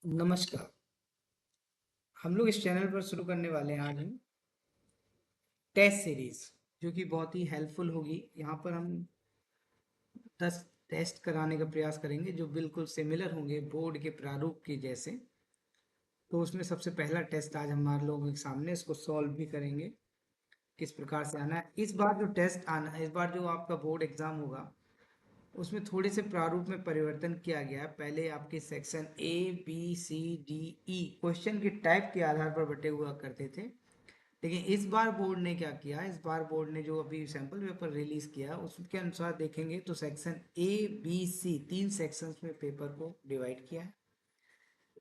नमस्कार। हम लोग इस चैनल पर शुरू करने वाले हैं आज हम टेस्ट सीरीज, जो कि बहुत ही हेल्पफुल होगी। यहाँ पर हम 10 टेस्ट कराने का प्रयास करेंगे जो बिल्कुल सिमिलर होंगे बोर्ड के प्रारूप के जैसे। तो उसमें सबसे पहला टेस्ट आज हमारे लोगों के सामने, इसको सॉल्व भी करेंगे किस प्रकार से आना है। इस बार जो टेस्ट आना है, इस बार जो आपका बोर्ड एग्जाम होगा उसमें थोड़े से प्रारूप में परिवर्तन किया गया है। पहले आपके section A B C D E question के टाइप के आधार पर बटे हुआ करते थे, लेकिन इस बार बोर्ड ने क्या किया, इस बार बोर्ड ने जो अभी सैंपल पेपर रिलीज किया उसके अनुसार देखेंगे तो section A B C 3 sections में पेपर को डिवाइड किया है।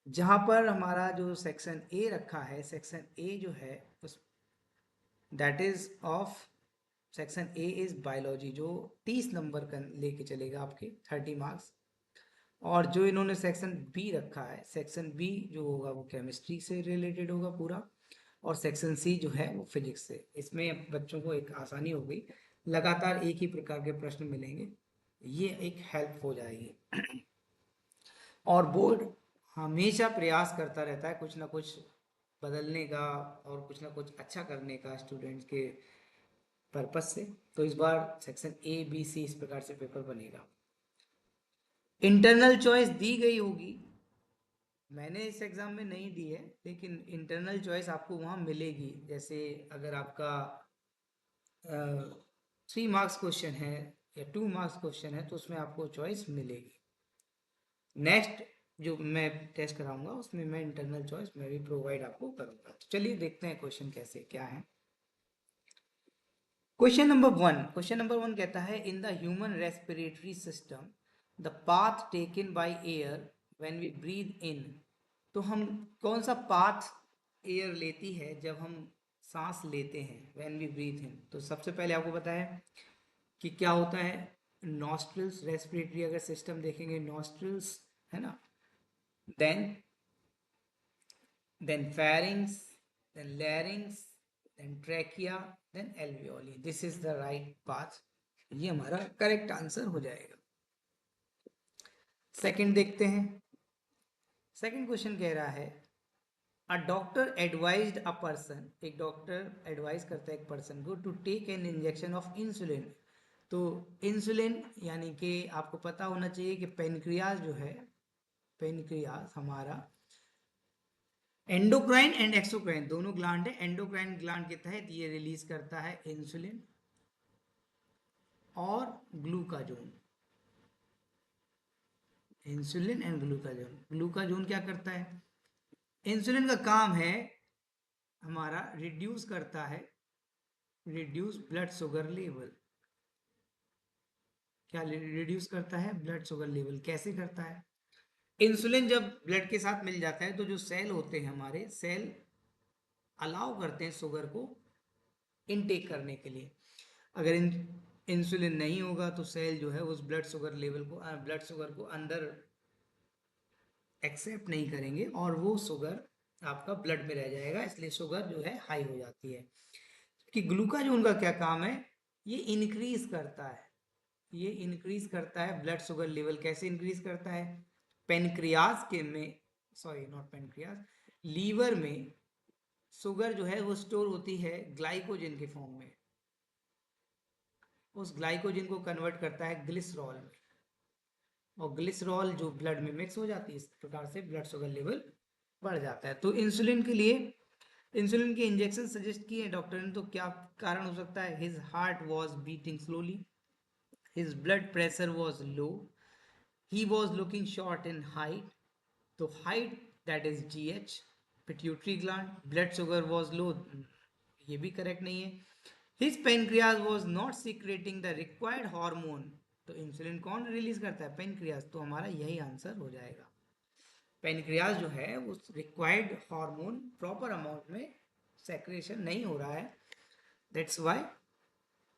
जहां पर हमारा जो सेक्शन ए रखा है, सेक्शन ए जो है उस that is of section A is biology, जो 30 नंबर का लेके चलेगा आपके 30 मार्क्स। और जो इन्होंने सेक्शन बी रखा है, सेक्शन बी जो होगा वो केमिस्ट्री से रिलेटेड होगा पूरा, और सेक्शन सी जो है वो फिजिक्स से। इसमें बच्चों को एक आसानी हो गई, लगातार एक ही प्रकार के प्रश्न मिलेंगे, ये एक हेल्प हो जाएगी। और बोर्ड हमेशा प्रयास करता रहता है कुछ ना कुछ बदलने का और कुछ ना कुछ अच्छा करने का स्टूडेंट्स के पर्पस से। तो इस बार सेक्शन ए बी सी इस प्रकार से पेपर बनेगा। इंटरनल चॉइस दी गई होगी, मैंने इस एग्ज़ाम में नहीं दी है, लेकिन इंटरनल चॉइस आपको वहाँ मिलेगी। जैसे अगर आपका 3 मार्क्स क्वेश्चन है या 2 मार्क्स क्वेश्चन है तो उसमें आपको चॉइस मिलेगी। नेक्स्ट जो मैं टेस्ट कराऊंगा उसमें मैं इंटरनल चॉइस मैं भी प्रोवाइड आपको करूंगा। तो चलिए देखते हैं क्वेश्चन कैसे क्या है। क्वेश्चन नंबर 1 कहता है, in the human respiratory system the path taken by air when we breathe in. तो हम कौन सा पाथ एयर लेती है जब हम सांस लेते हैं, व्हेन वी ब्रीथ इन। तो सबसे पहले आपको पता है कि क्या होता है, नॉस्ट्रल्स रेस्पिरेटरी अगर सिस्टम देखेंगे, नॉस्ट्रल्स है ना, then pharynx, then larynx, then trachea, then alveoli. This is the right path. ये हमारा करेक्ट आंसर हो जाएगा। सेकंड देखते हैं। सेकंड क्वेश्चन कह रहा है, a doctor advised a person, एक डॉक्टर एडवाइस करता है एक पर्सन को to take an injection of insulin. तो इंसुलिन यानी कि आपको पता होना चाहिए कि पेनक्रियाज जो है, पेनक्रियाज हमारा एंडोक्राइन एंड एक्सोक्राइन दोनों ग्लैंड है। एंडोक्राइन ग्लैंड के तहत ये रिलीज करता है इंसुलिन और ग्लूकाजोन। इंसुलिन एंड ग्लूकाजोन, ग्लूकाजोन क्या करता है, इंसुलिन का काम है हमारा रिड्यूस करता है, रिड्यूस ब्लड शुगर लेवल। क्या रिड्यूस करता है, ब्लड शुगर लेवल। कैसे करता है, इंसुलिन जब ब्लड के साथ मिल जाता है तो जो सेल होते हैं हमारे सेल अलाउ करते हैं शुगर को इनटेक करने के लिए। अगर इंसुलिन नहीं होगा तो सेल जो है उस ब्लड शुगर लेवल को, ब्लड शुगर को अंदर एक्सेप्ट नहीं करेंगे और वो शुगर आपका ब्लड में रह जाएगा, इसलिए शुगर जो है हाई हो जाती है। कि ग्लूकाजोन का क्या काम है, ये इंक्रीज करता है, ये इंक्रीज करता है ब्लड शुगर लेवल। कैसे इंक्रीज करता है, पेनक्रियाज के में, सॉरी नॉट पेनक्रियाज, लीवर में शुगर जो है वो स्टोर होती है ग्लाइकोजन के फॉर्म में, उस ग्लाइकोजन को कन्वर्ट करता है ग्लिसरॉल में, और ग्लिसरॉल जो ब्लड में मिक्स हो जाती है, इस प्रकार से ब्लड शुगर लेवल बढ़ जाता है। तो इंसुलिन के लिए इंसुलिन के इंजेक्शन सजेस्ट किए डॉक्टर ने, तो क्या कारण हो सकता है, his heart was beating slowly, his blood pressure was low, he was looking short in height. तो height that is GH, pituitary gland, blood sugar was low, ये भी करेक्ट नहीं है। His pancreas was not secreting the required hormone. तो insulin कौन release करता है, pancreas. तो हमारा यही आंसर हो जाएगा, पेनक्रियाज जो है उस रिक्वायर्ड हार्मोन प्रॉपर अमाउंट में सेक्रेशन नहीं हो रहा है, दैट्स व्हाई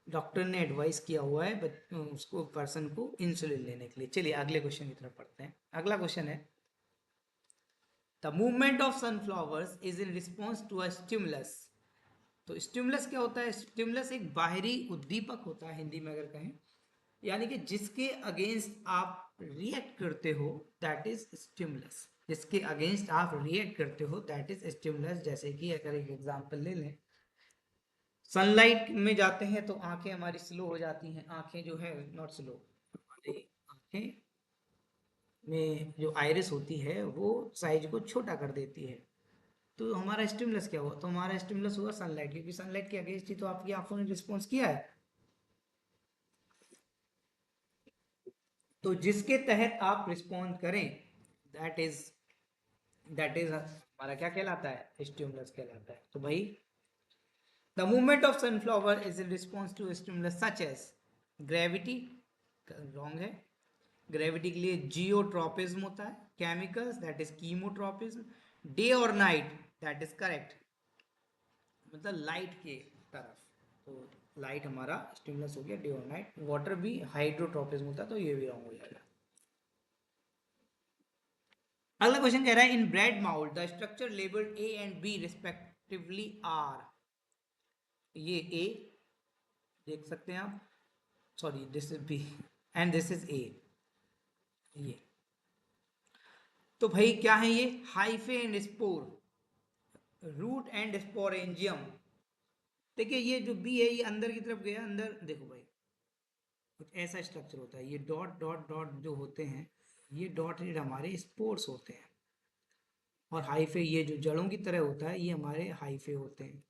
डॉक्टर ने एडवाइस किया हुआ है उसको पर्सन को इंसुलिन लेने के लिए। चलिए अगले क्वेश्चन की तरफ पढ़ते हैं। अगला क्वेश्चन है, the movement of sunflowers is in response to a stimulus. तो स्टिमुलस क्या होता है, स्टिमुलस एक बाहरी उद्दीपक होता है, हिंदी में अगर कहें, यानी कि जिसके अगेंस्ट आप रिएक्ट करते हो, दैट इज स्टिमुलस। जिसके अगेंस्ट आप रिएक्ट करते हो दैट इज स्टिमुलस। जैसे कि अगर एक एग्जांपल ले लें, सनलाइट में जाते हैं तो आंखें हमारी स्लो हो जाती हैं। आंखें जो है नॉट स्लो, हमारी आंखें में जो आइरिस होती है वो साइज को छोटा कर देती है। तो हमारा स्टिमुलस क्या हुआ? तो हमारा स्टिमुलस हुआ सनलाइट, क्योंकि सनलाइट के अगेंस्ट ही तो आपकी आंखों ने रिस्पॉन्स किया है। तो जिसके तहत आप रिस्पॉन्ड करें दैट इज हमारा क्या कहलाता है? स्टिमुलस कहलाता है। तो भाई the movement of sunflower is in response to stimulus such as gravity, wrong है। ग्रेविटी के लिए जियोट्रॉपिज्म होता है। Chemicals that is chemotropism. Day और नाइट दैट इज करेक्ट, मतलब लाइट के तरफ। तो लाइट हमारा स्टिमुलस हो गया डे और नाइट। वाटर भी हाइड्रोट्रॉपिज्म होता है, तो ये भी रॉन्ग हो जाएगा। अगला क्वेश्चन कह रहा है in bread mould the structure labelled A and B respectively are. ये ए देख सकते हैं आप, sorry this is B and this is A. ये तो भाई क्या है ये? Hyphae and spore, root and sporangium. देखिए ये जो बी है ये अंदर की तरफ गया, अंदर देखो भाई कुछ ऐसा स्ट्रक्चर होता है। ये डॉट डॉट डॉट जो होते हैं, ये डॉटेड हमारे स्पोर्स होते हैं। और हाइफे ये जो जड़ों की तरह होता है, ये हमारे हाइफे होते हैं।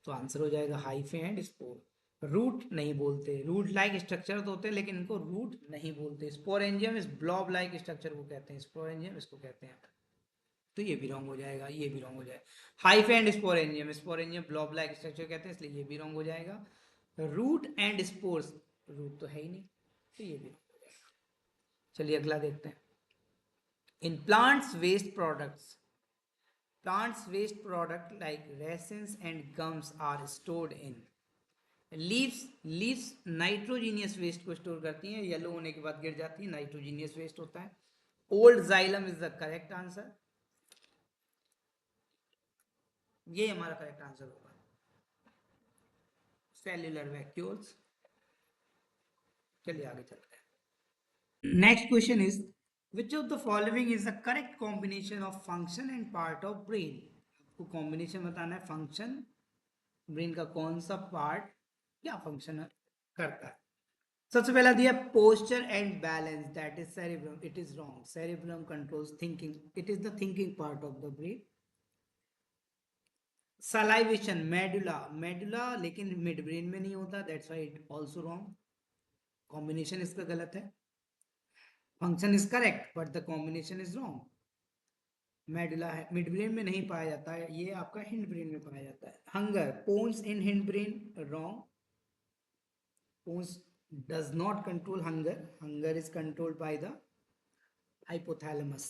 तो आंसर हो जाएगा हाइफे एंड स्पोर। रूट नहीं बोलते, रूट लाइक स्ट्रक्चर तो होते हैं लेकिन इनको रूट नहीं बोलते। स्पोरेंजियम इस ब्लॉब लाइक स्ट्रक्चर को कहते हैं, स्पोरेंजियम इसको कहते हैं। तो ये भी रॉन्ग हो जाएगा, ये भी रॉन्ग हो जाएगा। Hyphae and sporangium, sporangium blob like structure कहते हैं, इसलिए ये भी रॉन्ग हो जाएगा। रूट एंड स्पोर्स, रूट तो है ही नहीं, तो ये भी wrong हो जाएगा। चलिए अगला देखते हैं। In plants waste products, plants waste product like resins and gums are stored in leaves nitrogenous waste को स्टोर करती हैं, येलो होने के बाद गिर जाती है, नाइट्रोजीनियस वेस्ट होता है। Old xylem is the correct answer, ये हमारा करेक्ट आंसर होगा। Cellular vacuoles. चलिए आगे चलते हैं। Next question is which of the following is the correct combination of function and part of brain. आपको कॉम्बिनेशन बताना है, फंक्शन ब्रेन का कौन सा पार्ट क्या फंक्शन करता है। सबसे पहला दिया posture and balance, that is cerebrum. It is wrong, cerebrum controls thinking, it is the thinking part of the brain. Salivation medulla, medulla लेकिन मिड ब्रेन में नहीं होता, that's why it also wrong. Combination इसका गलत है। Function is correct but the combination is wrong. Medulla है mid brain में नहीं पाया जाता है, ये आपका हिंड ब्रेन में पाया जाता है। Hunger, pons in hind brain, wrong. Pons does not control hunger, hunger is controlled by the hypothalamus।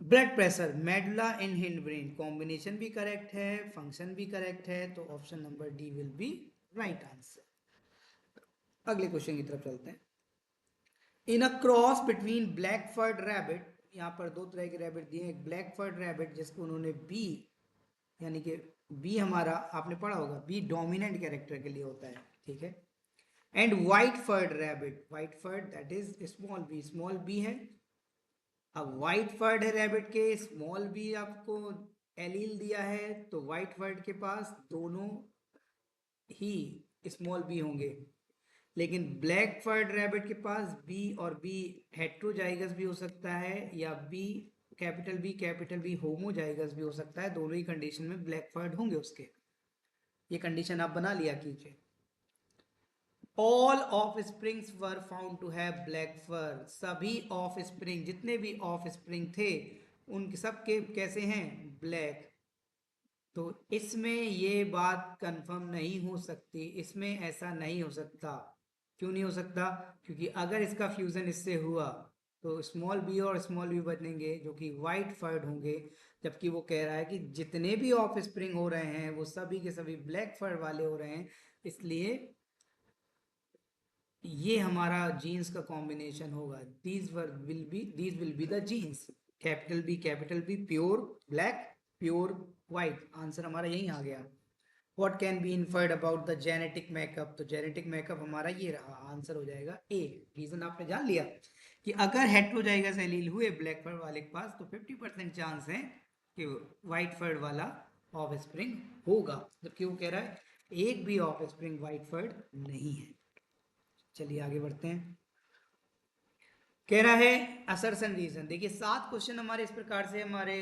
Blood pressure, medulla in hind brain, combination भी करेक्ट है, फंक्शन भी करेक्ट है, तो option number D will be right answer. अगले question की तरफ चलते हैं। In a cross between black furred rabbit, यहाँ पर दो तरह के रैबिट दिए हैं। एक ब्लैक फर्ड रैबिट जिसको उन्होंने बी, यानी कि बी हमारा आपने पढ़ा होगा, बी डोमिनेंट कैरेक्टर के लिए होता है, ठीक है। And white furred rabbit, white furred that is small B, small B है। अब व्हाइट फर्ड है रैबिट के, स्मॉल बी आपको एलील दिया है, तो व्हाइट फर्ड के पास दोनों ही स्मॉल बी होंगे। लेकिन ब्लैक फर्ड रैबिट के पास बी और बी हेट्रोजाइगस भी हो सकता है, या कैपिटल बी होमोजाइगस भी हो सकता है। दोनों ही कंडीशन में ब्लैक फर्ड होंगे उसके। ये कंडीशन आप बना लिया कीजिए। All offsprings were found to have black fur, सभी ऑफ स्प्रिंग जितने भी ऑफ स्प्रिंग थे उनके सबके कैसे हैं? ब्लैक। तो इसमें ये बात कंफर्म नहीं हो सकती, इसमें ऐसा नहीं हो सकता। क्यों नहीं हो सकता? क्योंकि अगर इसका फ्यूजन इससे हुआ तो स्मॉल बी और स्मॉल बी बनेंगे जो कि वाइट फर्ड होंगे, जबकि वो कह रहा है कि जितने भी ऑफ स्प्रिंग हो रहे हैं वो सभी के सभी ब्लैक फर्ड वाले हो रहे हैं। इसलिए ये हमारा जीन्स का कॉम्बिनेशन होगा। These will be the genes, capital B pure black, pure white. Answer हमारा यही आ गया। What can be inferred about the genetic makeup, तो जेनेटिक मेकअप हमारा ये रहा, आंसर हो जाएगा ए। रीजन आपने जान लिया कि अगर हेट्रोजाइगस एलील हुए ब्लैक फर्ड वाले के पास तो 50% चांस है कि व्हाइट फर्ड वाला ऑफ स्प्रिंग होगा, जबकि वो कह रहा है एक भी ऑफ स्प्रिंग व्हाइट फर्ड नहीं है। चलिए आगे बढ़ते हैं। कह रहा है असर्शन रीजन। देखिए 7 क्वेश्चन हमारे इस प्रकार से हमारे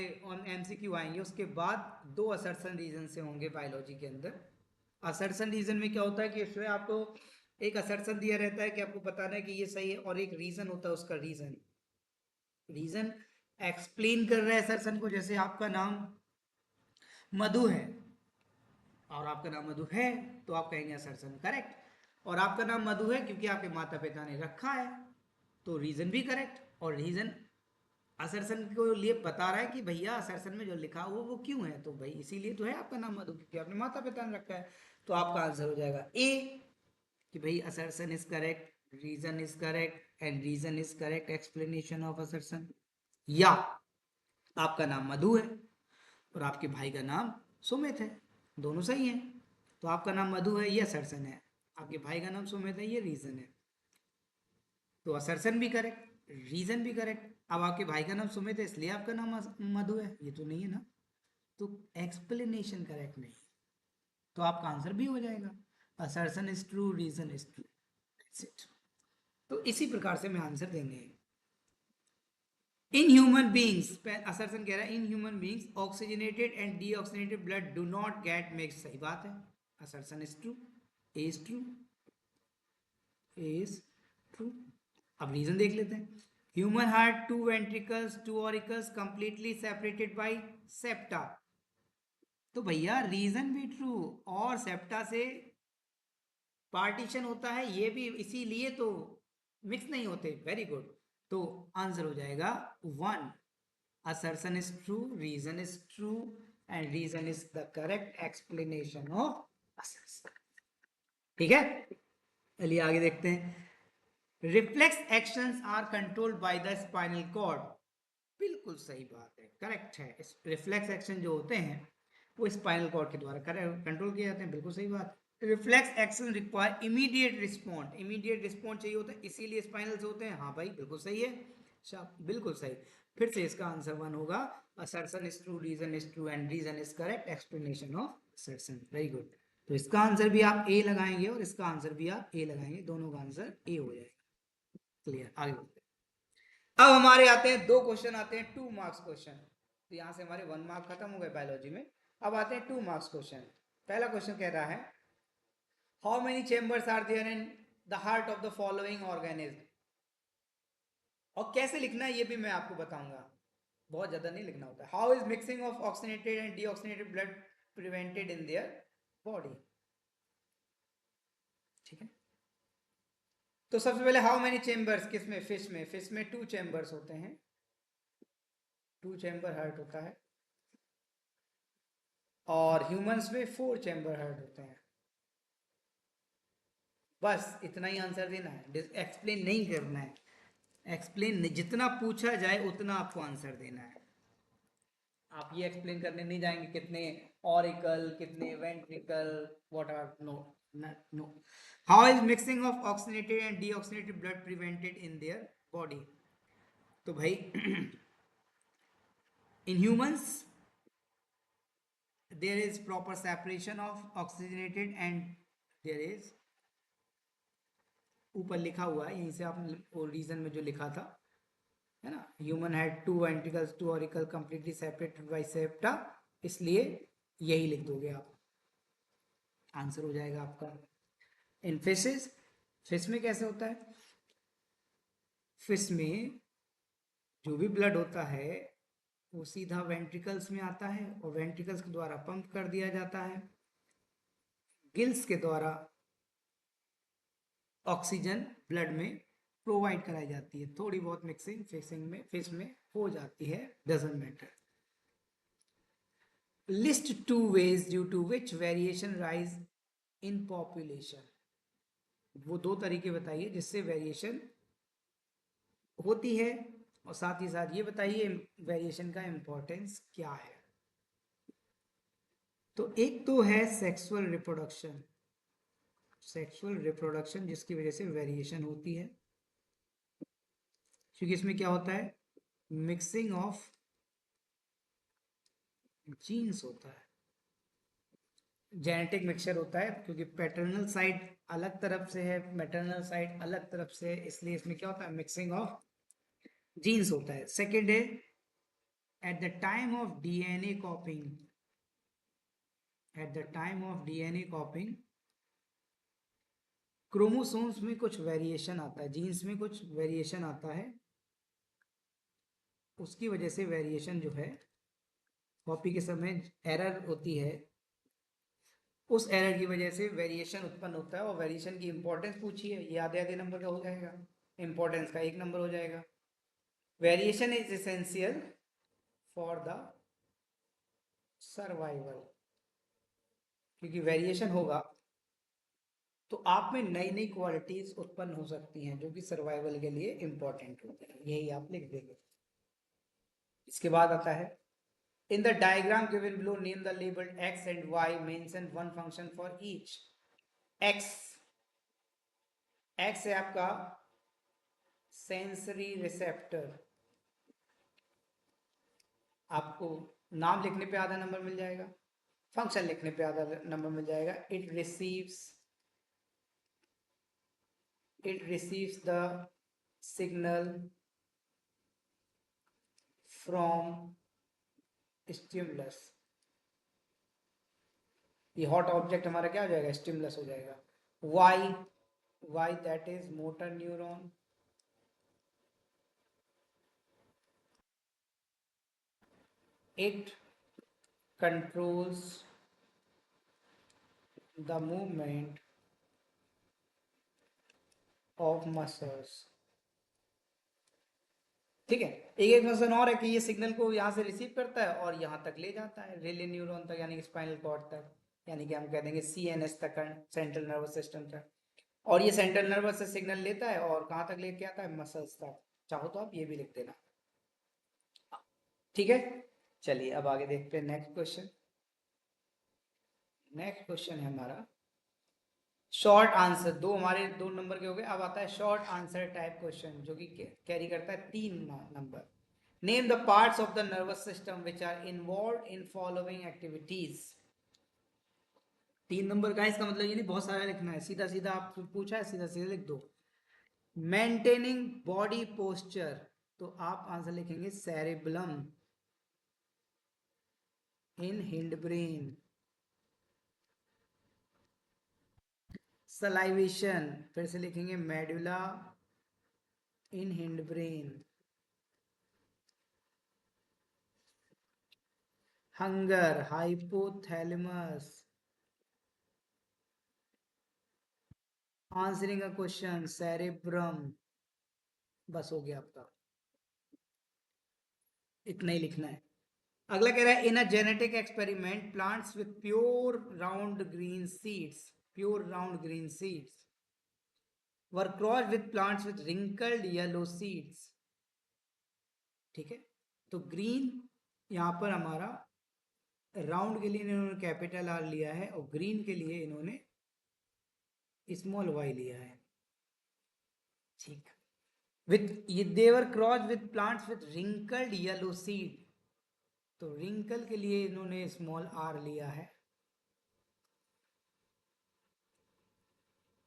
एमसीक्यू आएंगे, उसके बाद 2 असर्शन रीजन से होंगे बायोलॉजी के अंदर। असर्शन रीजन में क्या होता है कि इसमें आपको एक असर्शन दिया रहता है कि आपको बताना है कि ये सही है, और एक रीजन होता है, उसका रीजन एक्सप्लेन कर रहा है असर्शन को। जैसे आपका नाम मधु है और आपका नाम मधु है तो आप कहेंगे असर्शन करेक्ट, और आपका नाम मधु है क्योंकि आपके माता पिता ने रखा है तो रीजन भी करेक्ट। और रीजन असर्शन को लिए बता रहा है कि भैया असर्शन में जो लिखा हुआ वो क्यों है, तो भाई इसीलिए तो है आपका नाम मधु, क्योंकि आपने माता पिता ने रखा है। तो आपका आंसर हो जाएगा ए, कि भाई assertion is correct, reason is correct and reason is correct explanation of assertion. या आपका नाम मधु है और आपके भाई का नाम सुमित है, दोनों सही है। तो आपका नाम मधु है ये असर्शन है, आपके भाई का नाम सुमित है ये रीजन है। तो असर्शन भी करेक्ट, रीजन भी करेक्ट। अब आपके भाई का नाम सुमित है इसलिए आपका नाम मधु है, ये तो नहीं है ना, तो एक्सप्लेनेशन करेक्ट नहीं, तो आपका आंसर भी हो जाएगा assertion is true, reason is true, that's it. तो इसी प्रकार से मैं आंसर देंगे। इन ह्यूमन बींग्स, असर्शन कह रहा है in human beings oxygenated and deoxygenated blood do not gate mix, सही बात है, assertion is true, A is true, A is true. अब रीजन देख लेते हैं। Human heart, 2 ventricles, 2 auricles completely separated by septa, तो भैया रीजन भी ट्रू, और सेप्टा से पार्टीशन होता है ये भी इसीलिए तो मिक्स नहीं होते, वेरी गुड। तो आंसर हो जाएगा 1, assertion is true, reason is true and reason is the correct explanation of assertion। ठीक है, चलिए आगे देखते हैं। Reflex actions are controlled by the spinal cord, बिल्कुल सही बात है, करेक्ट है। रिफ्लेक्स एक्शन जो होते हैं वो स्पाइनल कॉर्ड के द्वारा कंट्रोल किए जाते हैं, बिल्कुल सही बात। Reflex action require immediate respond, immediate respond चाहिए होता है इसीलिए स्पाइनल से होते हैं, हाँ भाई बिल्कुल सही है, बिल्कुल सही। फिर से इसका आंसर 1 होगा, assertion is true, reason is true and reason is correct explanation of assertion, very good. तो इसका आंसर भी आप ए लगाएंगे और इसका आंसर भी आप ए लगाएंगे, दोनों का आंसर ए हो जाएगा। क्लियर, आगे बढ़ते हैं। अब हमारे आते हैं 2 क्वेश्चन आते हैं 2 मार्क्स क्वेश्चन, तो यहां से हमारे 1 मार्क खत्म हो गए बायोलॉजी में। अब आते हैं 2 मार्क्स क्वेश्चन। पहला क्वेश्चन कह रहा है how many chambers are there in the heart of the following organism, और कैसे लिखना है ये भी मैं आपको बताऊंगा, बहुत ज्यादा नहीं लिखना होता है। How is mixing of oxygenated and deoxygenated blood prevented in their body, ठीक है। तो सबसे पहले हाउ मेनी चेंबर्स किसमें, फिश में 2 चेंबर्स होते हैं, 2 चेंबर हार्ट होता है, और ह्यूमंस में 4 चेंबर हार्ट होते हैं। बस इतना ही आंसर देना है, एक्सप्लेन नहीं करना है, एक्सप्लेन जितना पूछा जाए उतना आपको आंसर देना है। आप ये एक्सप्लेन करने नहीं जाएंगे कितने ऑरिकल, कितने ventricle, what are, no no. How is mixing of oxygenated and deoxygenated blood prevented in their body, तो भाई in humans there is proper separation of oxygenated and there is, ऊपर लिखा हुआ है यहीं से आपने वो रीजन में जो लिखा था है ना, human had 2 ventricles 2 auricle completely separated by septa, इसलिए यही लिख दोगे आप, आंसर हो जाएगा आपका। इन फिशेस, फिश में कैसे होता है, फिश में जो भी ब्लड होता है वो सीधा वेंट्रिकल्स में आता है और वेंट्रिकल्स के द्वारा पंप कर दिया जाता है, गिल्स के द्वारा ऑक्सीजन ब्लड में प्रोवाइड कराई जाती है, थोड़ी बहुत मिक्सिंग फिश में हो जाती है, doesn't matter. List 2 ways due to which variation arise in population, वो 2 तरीके बताइए जिससे वेरिएशन होती है, और साथ ही साथ ये बताइए वेरिएशन का इंपॉर्टेंस क्या है। तो एक तो है सेक्सुअल रिप्रोडक्शन, सेक्सुअल रिप्रोडक्शन जिसकी वजह से वेरिएशन होती है, क्योंकि इसमें क्या होता है, मिक्सिंग ऑफ जीन्स होता है, जेनेटिक मिक्सचर होता है, क्योंकि पैटर्नल साइड अलग तरफ से है, मैटरनल साइड अलग तरफ से है, इसलिए इसमें क्या होता है, मिक्सिंग ऑफ जीन्स होता है। सेकेंड है, at the time of DNA कॉपिंग, at the time of DNA कॉपिंग chromosomes में कुछ वेरिएशन आता है, जीन्स में कुछ वेरिएशन आता है, उसकी वजह से वेरिएशन जो है कॉपी के समय एरर होती है, उस एरर की वजह से वेरिएशन उत्पन्न होता है। और वेरिएशन की इंपॉर्टेंस पूछी है, ये आधे आधे नंबर का हो जाएगा, इंपॉर्टेंस का 1 नंबर हो जाएगा। Variation is essential for the survival, क्योंकि वेरिएशन होगा तो आप में नई नई क्वालिटीज उत्पन्न हो सकती हैं जो कि सर्वाइवल के लिए इंपॉर्टेंट होती है, यही आप लिख देंगे। इसके बाद आता है, in the diagram given below name the labeled x and y, mention one function for each। x है आपका सेंसरी रिसेप्टर, आपको नाम लिखने पे आधा नंबर मिल जाएगा, फंक्शन लिखने पे आधा नंबर मिल जाएगा। it receives the signal from stimulus, ये हॉट ऑब्जेक्ट हमारा क्या हो जाएगा, स्टिमुलस हो जाएगा। y that is motor neuron, it controls the movement of muscles। ठीक है, एक फंक्शन और है कि ये सिग्नल को यहाँ से रिसीव करता है और यहाँ तक ले जाता है, रेले न्यूरॉन तक, यानी कि स्पाइनल कॉर्ड तक, यानी कि हम कह देंगे सीएनएस तक, सेंट्रल नर्वस सिस्टम तक। और ये सेंट्रल नर्वस से सिग्नल लेता है और कहाँ तक लेके आता है, मसल्स तक। चाहो तो आप ये भी लिख देना, ठीक है। चलिए अब आगे देखते हैं नेक्स्ट क्वेश्चन। नेक्स्ट क्वेश्चन है हमारा शॉर्ट आंसर, हमारे 2 नंबर के हो गए। अब आता है शॉर्ट आंसर टाइप क्वेश्चन, जो कि कैरी करता है 3 number. Name the parts of the nervous system which are involve in following activities. 3 number का, इसका मतलब ये नहीं बहुत सारा लिखना है, सीधा सीधा आप पूछा है सीधा सीधा लिख दो। मेंटेनिंग बॉडी पोस्चर, तो आप आंसर लिखेंगे सेरेब्रम इन हिंड ब्रेन। सलाइवेशन, फिर से लिखेंगे medulla in hind brain. Hunger, hypothalamus. Answering a question, cerebrum. बस हो गया आपका, इतना ही लिखना है। अगला कह रहा है, in a genetic experiment plants with pure round green seeds, pure round green seeds were crossed with plants with wrinkled yellow seeds. ठीक है, तो ग्रीन यहां पर हमारा, राउंड के लिए इन्होंने कैपिटल आर लिया है और ग्रीन के लिए इन्होंने स्मॉल वाई लिया है। ठीक, with their cross with plants with wrinkled yellow seed, तो रिंकल के लिए इन्होंने स्मॉल आर लिया है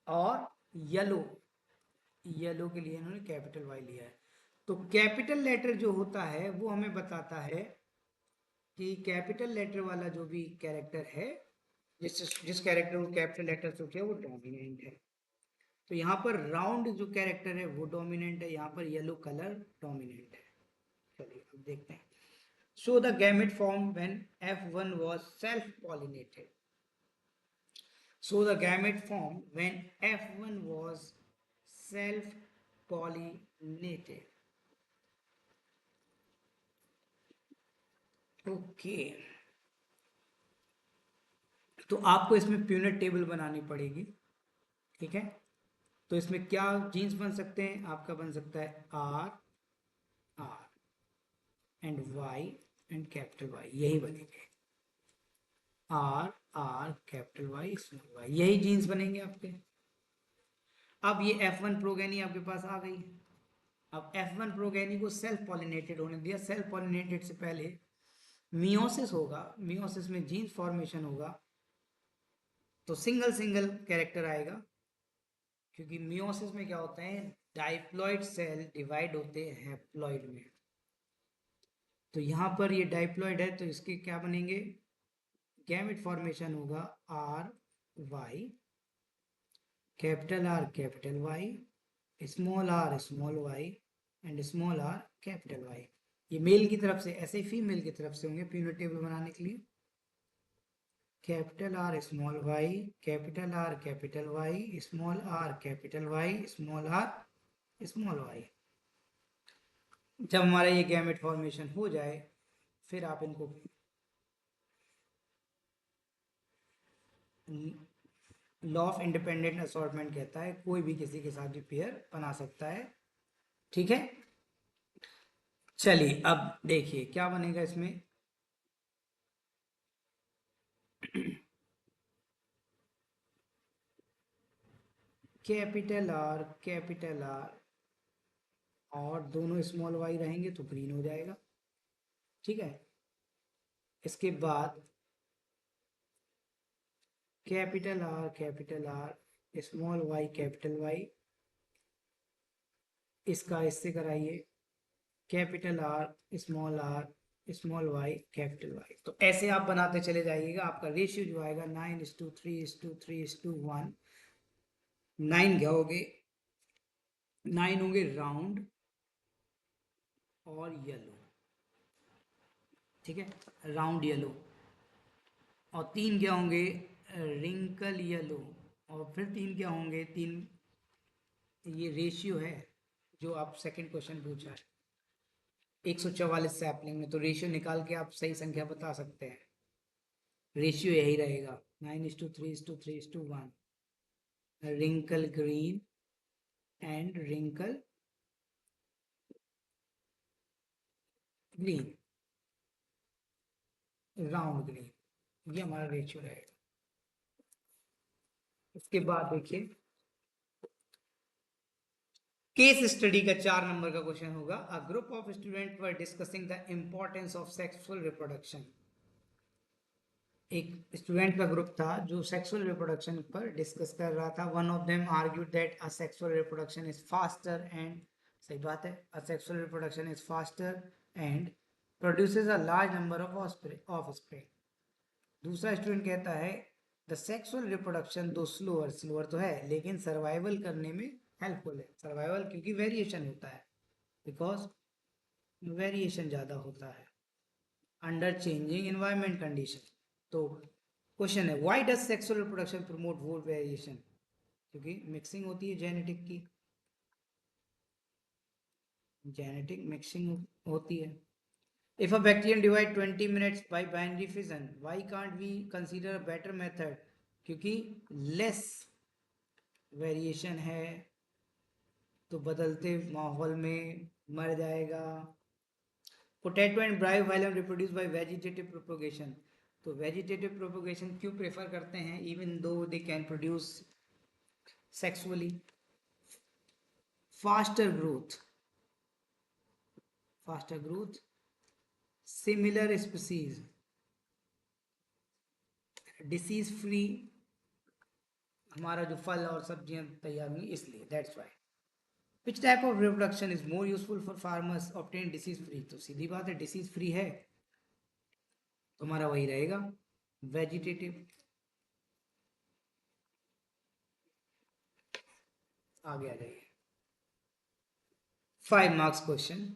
और येलो के लिए इन्होंने कैपिटल वाई लिया है। तो कैपिटल लेटर जो होता है वो हमें बताता है कि कैपिटल लेटर वाला जो भी कैरेक्टर है, जिस कैरेक्टर को कैपिटल लेटर से किया वो डोमिनेंट है। तो यहाँ पर राउंड जो कैरेक्टर है वो डोमिनेंट है, यहाँ पर येलो कलर डोमिनेंट है। चलिए अब देखते हैं। Show the gamete form when F1 was self pollinated। So the gamete formed when F1 was self pollinated। Okay, तो आपको इसमें प्यूनेट टेबल बनानी पड़ेगी, ठीक है। तो इसमें क्या जीन्स बन सकते हैं, आपका बन सकता है R and Y and capital Y, यही बनेंगे, R capital Y small Y, यही जीन्स बनेंगे आपके। अब ये F1 प्रोगेनी आपके पास आ गई, अब F1 प्रोगेनी को सेल्फ पॉलिनेटेड होने दिया। सेल्फ पॉलिनेटेड से पहले मियोसिस होगा, मियोसिस में जीन फॉर्मेशन होगा, तो सिंगल सिंगल कैरेक्टर आएगा, क्योंकि मियोसिस में क्या होता है, डाइप्लॉइड सेल डिवाइड होते हैं हैप्लॉइड में। तो यहाँ पर ये डाइप्लॉइड है, तो इसके क्या बनेंगे, गैमेट फॉर्मेशन होगा R Y, capital Y, small Y and small R capital Y. ये मेल की तरफ से, ऐसे ही फीमेल की तरफ से होंगे पीनोट टेबल बनाने के लिए। Capital R small Y, capital Y, small R capital Y, small Y. जब हमारा ये गैमेट फॉर्मेशन हो जाए, फिर आप इनको लॉ ऑफ इंडिपेंडेंट असॉर्टमेंट कहता है, कोई भी किसी के साथ भी पेयर बना सकता है। ठीक है, चलिए अब देखिए क्या बनेगा इसमें। कैपिटल आर और दोनों स्मॉल वाई रहेंगे तो ग्रीन हो जाएगा। ठीक है, इसके बाद capital R small Y capital Y, इसका इससे कराइए, R small Y capital Y. तो ऐसे आप बनाते चले जाइएगा, आपका रेशियो जो आएगा 9:3:3:1। 9 क्या हो गए, 9 होंगे राउंड और येलो। ठीक है, राउंड येलो। और 3 क्या होंगे, रिंकल येलो। और फिर 3 क्या होंगे, 3 ये रेशियो है जो आप सेकंड क्वेश्चन पूछा है 144 सैपलिंग में, तो रेशियो निकाल के आप सही संख्या बता सकते हैं। रेशियो यही रहेगा 9:3:3:1। Wrinkle green and wrinkle green, round green, ये हमारा रेशियो रहेगा। उसके बाद देखिए केस स्टडी का 4 नंबर का क्वेश्चन होगा। A group of student were discussing the importance of sexual reproduction. एक स्टूडेंट का ग्रुप था जो सेक्सुअल रिप्रोडक्शन पर डिस्कस कर रहा था। One of them argued that a sexual reproduction is faster and, सही बात है, a sexual reproduction is faster and produces a large number of offspring. दूसरा स्टूडेंट कहता है द सेक्सुअल रिप्रोडक्शन दो स्लोअर, स्लोअर तो है लेकिन सर्वाइवल करने में हेल्पफुल है। सर्वाइवल क्योंकि वेरिएशन होता है, बिकॉज वेरिएशन ज़्यादा होता है अंडर चेंजिंग इन्वायरमेंट कंडीशन। तो क्वेश्चन है why does sexual reproduction promote vote variation, क्योंकि मिक्सिंग होती है जेनेटिक की, जेनेटिक मिक्सिंग होती है। If a bacterium divide 20 minutes by binary fission, why can't we consider a better method? क्योंकि less variation है तो बदलते माहौल में मर जाएगा। Potato and Bryophyllum reproduce by vegetative propagation. तो वेजिटेटिव प्रोपोगेशन क्यों प्रेफर करते हैं, even though they can produce sexually. Faster growth, similar species, disease free, हमारा जो फल और सब्जियां तैयार हुई इसलिए, that's why. Which type of reproduction is more useful for farmers obtain disease free. तो सीधी बात है डिसीज फ्री है तो हमारा वही रहेगा वेजिटेटिव। आगे आ जाइए 5 मार्क्स क्वेश्चन,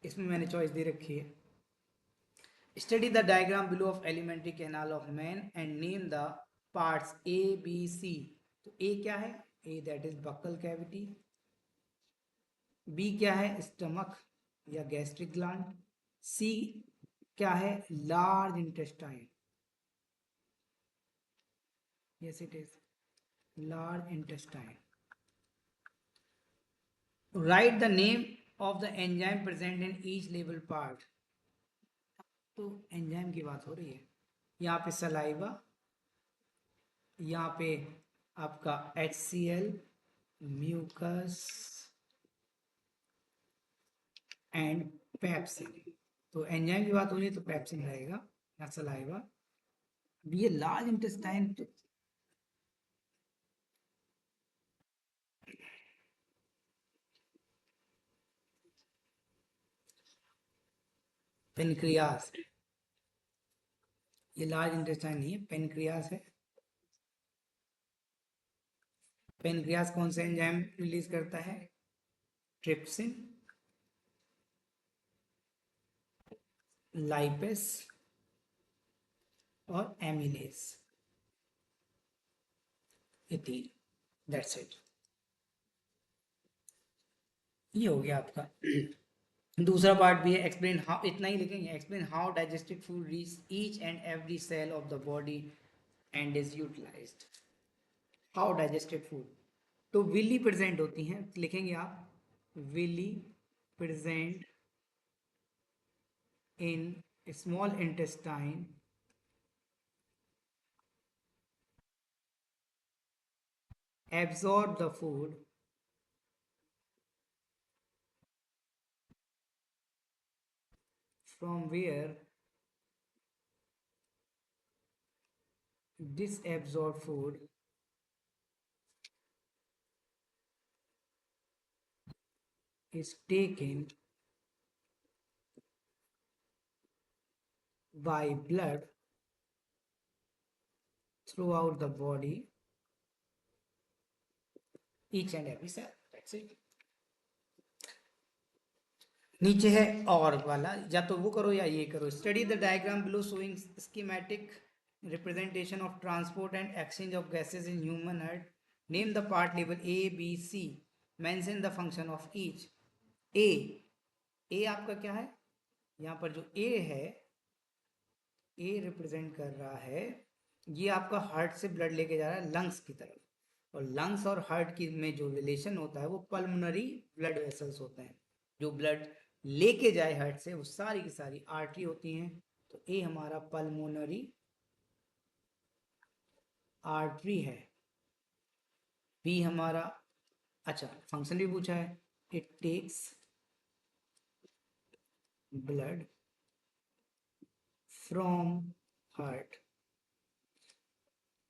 इसमें मैंने चॉइस दे रखी है। Study the diagram below of alimentary canal of man and name the parts A B C. तो ए क्या है, A that is buccal cavity. B क्या है, स्टमक या गैस्ट्रिक ग्लैंड। सी क्या है, large intestine, yes it is large intestine. Write the name of the enzyme present in each label part. तो enzyme की बात हो रही है, यहाँ पे सलाइवा, यहाँ पे आपका HCl, म्यूकस, एंड पेप्सिन। तो एंजाइम की बात हो रही है तो पेप्सिन रहेगा या सलाइवा। ये लार्ज इंटेस्टाइन पेनक्रियास, ये लार्ज इंटेस्टाइन नहीं है, पेनक्रियास है। पेनक्रियास कौन से एंजाइम रिलीज करता है? ट्रिप्सिन, लाइपेस और एमिलेस, ये तीन। दैट्स इट, ये हो गया आपका। दूसरा पार्ट भी है, एक्सप्लेन हाउ, इतना ही लिखेंगे, explain how digested food reach each and every cell of the body and is utilized. How digested food, तो विली प्रेजेंट होती हैं, लिखेंगे आप villi present in small intestine absorb the food from where disabsorbed food is taken by blood throughout the body, each and every cell. That's it. नीचे है और वाला, या तो वो करो या ये करो। Study the diagram below showing schematic representation of transport and exchange of gases in human heart. Name the part label A B C, mention the function of each. A, A आपका क्या है? यहाँ पर जो ए है, ए रिप्रेजेंट कर रहा है, ये आपका हार्ट से ब्लड लेके जा रहा है लंग्स की तरफ। और लंग्स और हार्ट की में जो रिलेशन होता है वो पल्मोनरी ब्लड वेसल्स होते हैं। जो ब्लड लेके जाए हार्ट से वो सारी की सारी आर्टरी होती हैं। तो ए हमारा पल्मोनरी आर्टरी है। बी हमारा, अच्छा फंक्शन भी पूछा है, it takes blood from heart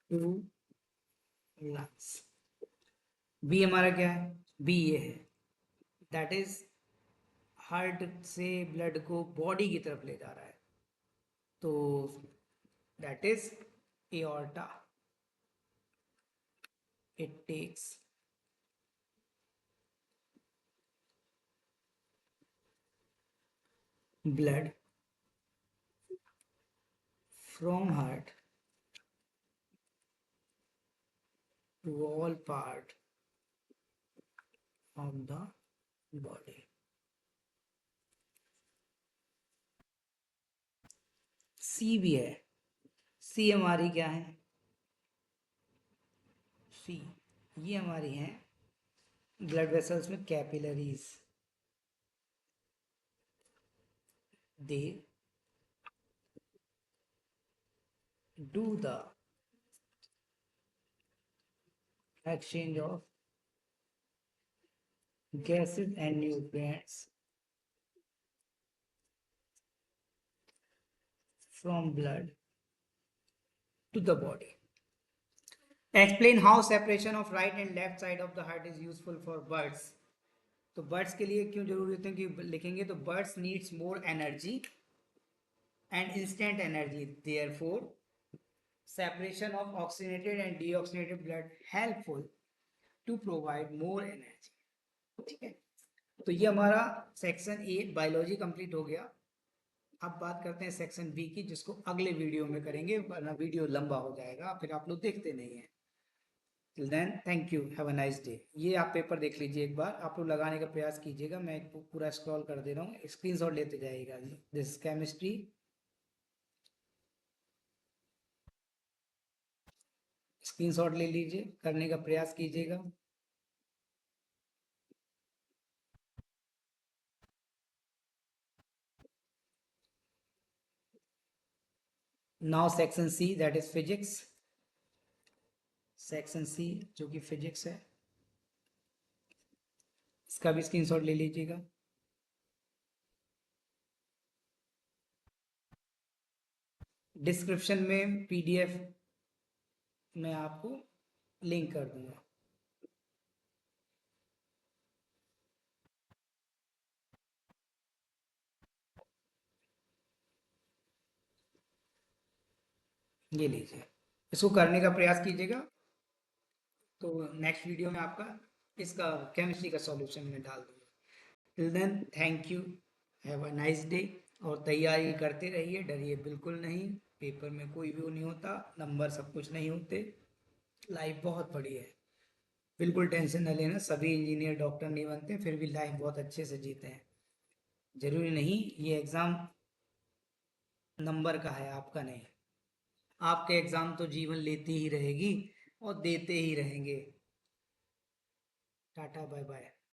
to lungs. B हमारा क्या है? बी ये है, दैट इज हार्ट से ब्लड को बॉडी की तरफ ले जा रहा है, तो that is aorta. It takes blood from heart to all part of the body। C भी है, सी हमारी क्या है? सी, ये हमारी है ब्लड वेसल्स में capillaries. They do the exchange of gases and nutrients from blood to the body। Explain how separation of right and left side of the heart is useful for birds। तो birds के लिए क्यों जरूरी होते हैं कि लिखेंगे तो birds needs more energy and instant energy, therefore separation of oxygenated and deoxygenated blood helpful to provide more energy। ठीक है, तो ये हमारा सेक्शन ए बायोलॉजी कंप्लीट हो गया। अब बात करते हैं सेक्शन बी की, जिसको अगले वीडियो में करेंगे वरना वीडियो लंबा हो जाएगा, फिर आप लोग देखते नहीं हैं। Till then thank you, have a nice day. ये आप पेपर देख लीजिए एक बार, आप लोग लगाने का प्रयास कीजिएगा, मैं पूरा स्क्रॉल कर दे रहा हूँ, स्क्रीनशॉट लेते जाइएगा। दिस केमिस्ट्री, स्क्रीनशॉट ले लीजिए, करने का प्रयास कीजिएगा। Now section C, that is physics. Section C जो कि फिजिक्स है, इसका भी स्क्रीनशॉट ले लीजिएगा। डिस्क्रिप्शन में PDF मैं आपको लिंक कर दूंगा। ये लीजिए, इसको करने का प्रयास कीजिएगा। तो नेक्स्ट वीडियो में आपका इसका केमिस्ट्री का सॉल्यूशन मैं डाल दूंगा। Till then thank you, have a nice day. और तैयारी करते रहिए, डरिए बिल्कुल नहीं। पेपर में कोई भी वो नहीं होता, नंबर सब कुछ नहीं होते। लाइफ बहुत बड़ी है, बिल्कुल टेंशन न लेना। सभी इंजीनियर डॉक्टर नहीं बनते, फिर भी लाइफ बहुत अच्छे से जीते हैं। जरूरी नहीं ये एग्ज़ाम नंबर का है, आपका नहीं। आपके एग्ज़ाम तो जीवन लेती ही रहेगी और देते ही रहेंगे। Tata bye bye.